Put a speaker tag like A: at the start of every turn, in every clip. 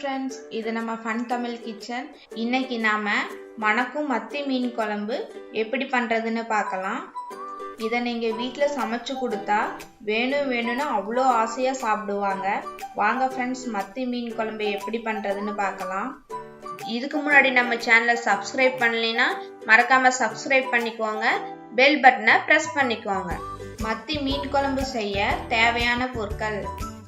A: Friends, இது நம்ம fun Tamil kitchen. இன்னைக்கு நாம மணக்கும் மத்தி மீன் குழம்பு எப்படி பண்றதுன்னு பார்க்கலாம். இதை நீங்க வீட்டில் சமைச்சு கொடுத்தா வேணும்னு அவ்வளோ ஆசையா சாப்பிடுவாங்க. வாங்க ஃப்ரெண்ட்ஸ், மத்தி மீன் குழம்பு எப்படி பண்றதுன்னு பார்க்கலாம். இதுக்கு முன்னாடி நம்ம சேனலை சப்ஸ்கிரைப் பண்ணலைன்னா மறக்காம சப்ஸ்கிரைப் பண்ணிக்கோங்க, பெல் பட்டனை பிரஸ் பண்ணிக்கோங்க. மத்தி மீன் குழம்பு செய்ய தேவையான பொருட்கள்: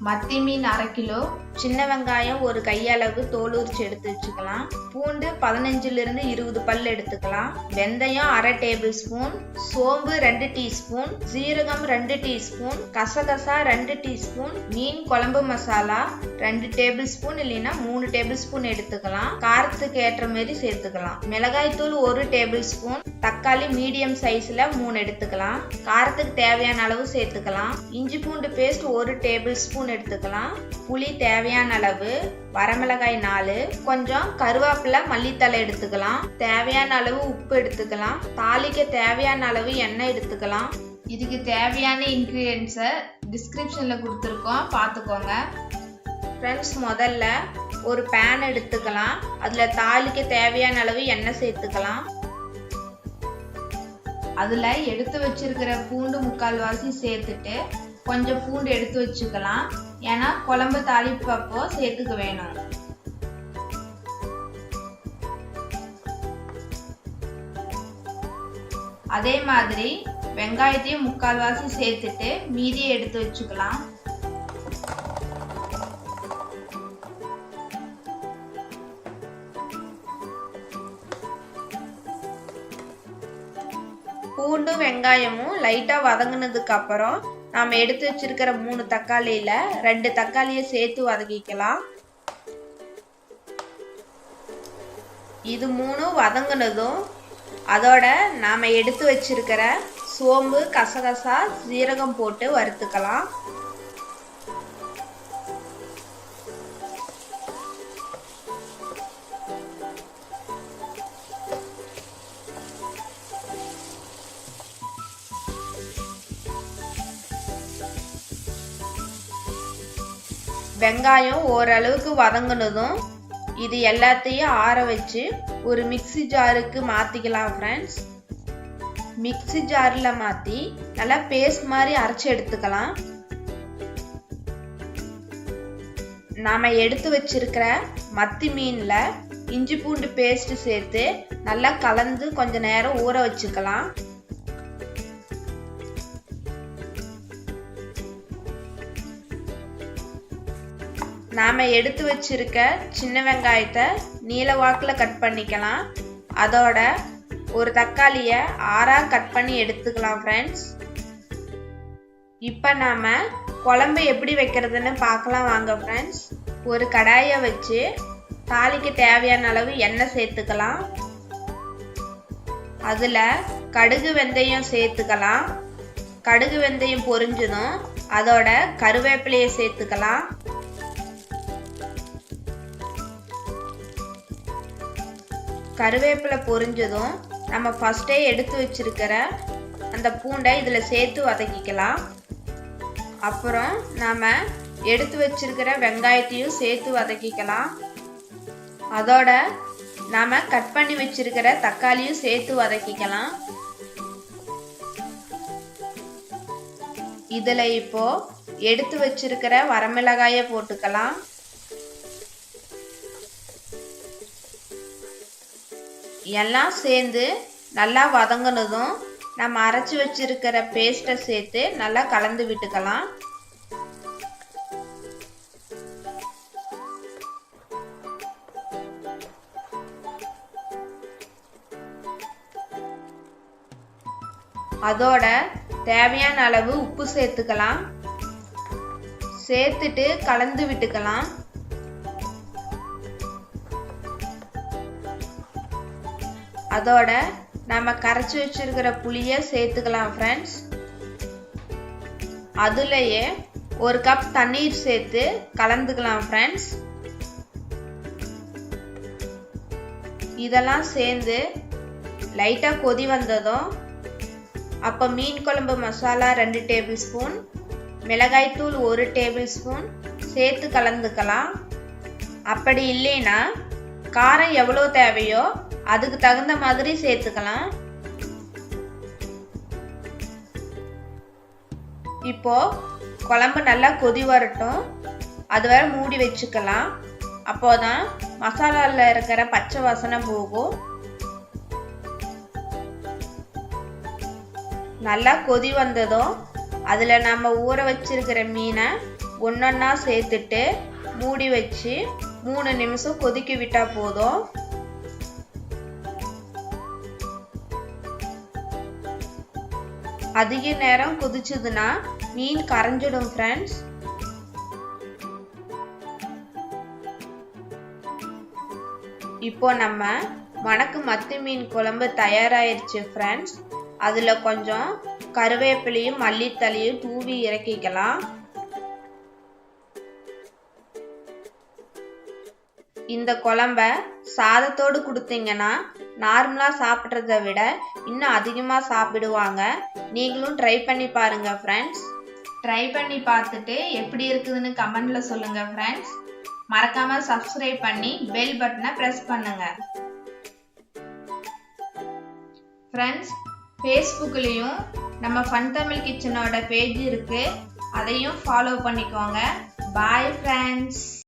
A: மத்தி மீன் 1/2 கிலோ, சின்ன வெங்காயம் ஒரு கையளவு தோல் உரிச்சு எடுத்து வச்சுக்கலாம், பூண்டு 15 to 20 பல் எடுத்துக்கலாம், வெந்தயம் 1/2 டேபிள் ஸ்பூன், சோம்பு 2 டீஸ்பூன், ஜீரகம் 2 டீஸ்பூன், கசகசா 2 டீஸ்பூன், மீன் குழம்பு மசாலா 2 டேபிள் ஸ்பூன் இல்லைன்னா 3 டேபிள் ஸ்பூன் எடுத்துக்கலாம். காரத்துக்கு ஏற்ற மாதிரி சேர்த்துக்கலாம். மிளகாய் தூள் 1 டேபிள் ஸ்பூன், தக்காளி மீடியம் சைஸ்ல 3 எடுத்துக்கலாம். காரத்துக்கு தேவையான அளவு சேர்த்துக்கலாம். இஞ்சி பூண்டு பேஸ்ட் 1 டேபிள் ஸ்பூன் எடுத்துக்கலாம். புளி தேவையான அளவு, வரமிளகாய் 4, கொஞ்சம் கருவேப்பிலை மல்லித்தலை எடுத்துக்கலாம். தேவையான அளவு உப்பு எடுத்துக்கலாம். தாளிக்க தேவையான அளவு எண்ணெய் எடுத்துக்கலாம். இதுக்கு தேவையான இன்கிரியன்ஸை டிஸ்கிரிப்ஷன்ல கொடுத்துருக்கோம், பார்த்துக்கோங்க. ஃப்ரெண்ட்ஸ், முதல்ல ஒரு பேன் எடுத்துக்கலாம். அதுல தாளிக்க தேவையான அளவு எண்ணெய் சேர்த்துக்கலாம். அதுல எடுத்து வச்சிருக்கிற பூண்டு 3/4 வாசி சேர்த்துட்டு கொஞ்சம் பூண்டு எடுத்து வச்சுக்கலாம். ஏன்னா குழம்பு தாளிப்பப்போ சேர்த்துக்க வேணும். அதே மாதிரி வெங்காயத்தையும் 3/4 வாசி சேர்த்துட்டு மீதியை எடுத்து வச்சுக்கலாம். பூண்டு வெங்காயமும் லைட்டா வதங்கினதுக்கு அப்புறம் நாம எடுத்து வச்சிருக்கிற 3 தக்காளியில 2 தக்காளியை சேர்த்து வதக்கிக்கலாம். இது 3 வதங்கினதும் அதோட நாம எடுத்து வச்சிருக்கிற சோம்பு, கசகசா, ஜீரகம் போட்டு வறுத்துக்கலாம். வெங்காயம் ஓரளவுக்கு வதங்கினதும் இது எல்லாத்தையும் ஆற வச்சு ஒரு மிக்ஸி ஜாருக்கு மாத்திக்கலாம். ஃப்ரெண்ட்ஸ், மிக்ஸி ஜார்ல மாத்தி நல்லா பேஸ்ட் மாதிரி அரைச்சு எடுத்துக்கலாம். நாம எடுத்து வச்சிருக்கிற மத்தி மீன்ல இஞ்சி பூண்டு பேஸ்ட் சேர்த்து நல்லா கலந்து கொஞ்ச நேரம் ஊற வச்சுக்கலாம். நாம எடுத்து வச்சிருக்க சின்ன வெங்காயத்தை நீல வாக்குல கட் பண்ணிக்கலாம். அதோட ஒரு தக்காளியை 6ஆ கட் பண்ணி எடுத்துக்கலாம். ஃப்ரெண்ட்ஸ், இப்ப நாம குழம்பு எப்படி வைக்கிறதுன்னு பார்க்கலாம், வாங்க ஃப்ரெண்ட்ஸ். ஒரு கடாயை வச்சு தாளிக்கு தேவையான அளவு எண்ணெய் சேர்த்துக்கலாம். அதுல கடுகு வெந்தயம் சேர்த்துக்கலாம். கடுகு வெந்தயம் பொரிஞ்சதும் அதோட கருவேப்பிலையை சேர்த்துக்கலாம். கருவேப்பிலை பொரிஞ்சதும் நம்ம ஃபர்ஸ்டே எடுத்து வச்சிருக்கிற அந்த பூண்டை இதுல சேர்த்து வதக்கிக்கலாம். அப்புறம் நாம எடுத்து வச்சிருக்கிற வெங்காயத்தையும் சேர்த்து வதக்கிக்கலாம். அதோட நாம கட் பண்ணி வச்சிருக்கிற தக்காளியும் சேர்த்து வதக்கிக்கலாம். இதுல இப்போ எடுத்து வச்சிருக்கிற வரமிளகாயை போட்டுக்கலாம். எல்லாம் சேர்ந்து நல்லா வதங்கினதும் நம்ம அரைச்சி வச்சிருக்கிற பேஸ்ட்டை சேர்த்து நல்லா கலந்து விட்டுக்கலாம். அதோட தேவையான அளவு உப்பு சேர்த்துக்கலாம். சேர்த்துட்டு கலந்து விட்டுக்கலாம். அதோட நம்ம கரைச்சி வச்சிருக்கிற புளியை சேர்த்துக்கலாம். ஃப்ரெண்ட்ஸ், அதுலயே 1 கப் தண்ணீர் சேர்த்து கலந்துக்கலாம். ஃப்ரெண்ட்ஸ், இதெல்லாம் சேர்ந்து லைட்டா கொதி வந்ததும் அப்ப மீன் குழம்பு மசாலா 2 டேபிள் ஸ்பூன், மிளகாய் தூள் 1 டேபிள் ஸ்பூன் சேர்த்து கலந்துக்கலாம். அப்படி இல்லைனா காரம் எவ்வளவு தேவையோ அதுக்கு தகுந்த மாதிரி சேர்த்துக்கலாம். இப்போ குழம்பு நல்லா கொதி வரட்டும். அதுவரை மூடி வச்சுக்கலாம். அப்போதான் மசாலால இருக்கிற பச்சை வாசனை போகும். நல்லா கொதி வந்ததும் அதுல நம்ம ஊற வச்சிருக்கிற மீனை ஒன்னொன்னா சேர்த்துட்டு மூடி வச்சு 3 நிமிஷம் கொதிக்க விட்டா போதும். அதிக நேரம் கொதிச்சதுன்னா மீன் கரைஞ்சிடும் ஃப்ரெண்ட்ஸ். இப்போ நம்ம மணக்கு மத்தி மீன் குழம்பு தயாராயிருச்சு ஃப்ரெண்ட்ஸ். அதுல கொஞ்சம் கருவேப்பிலையும் மல்லித்தலையும் தூவி இறக்கிக்கலாம். இந்த குழம்ப சாதத்தோடு கொடுத்தீங்கன்னா நார்மலா சாப்பிட்றத விட இன்னும் அதிகமா சாப்பிடுவாங்க. நீங்களும் ட்ரை பண்ணி பாருங்க ஃப்ரெண்ட்ஸ். ட்ரை பண்ணி பார்த்துட்டு எப்படி இருக்குதுன்னு கமெண்ட்ல சொல்லுங்க ஃப்ரெண்ட்ஸ். மறக்காம சப்ஸ்கிரைப் பண்ணி பெல் பட்டனை பிரஸ் பண்ணுங்க ஃப்ரெண்ட்ஸ். ஃபேஸ்புக்லயும் நம்ம ஃபன் தமிழ் கிச்சனோட பேஜ் இருக்கு. அதையும் ஃபாலோ பண்ணிக்கோங்க. Bye friends.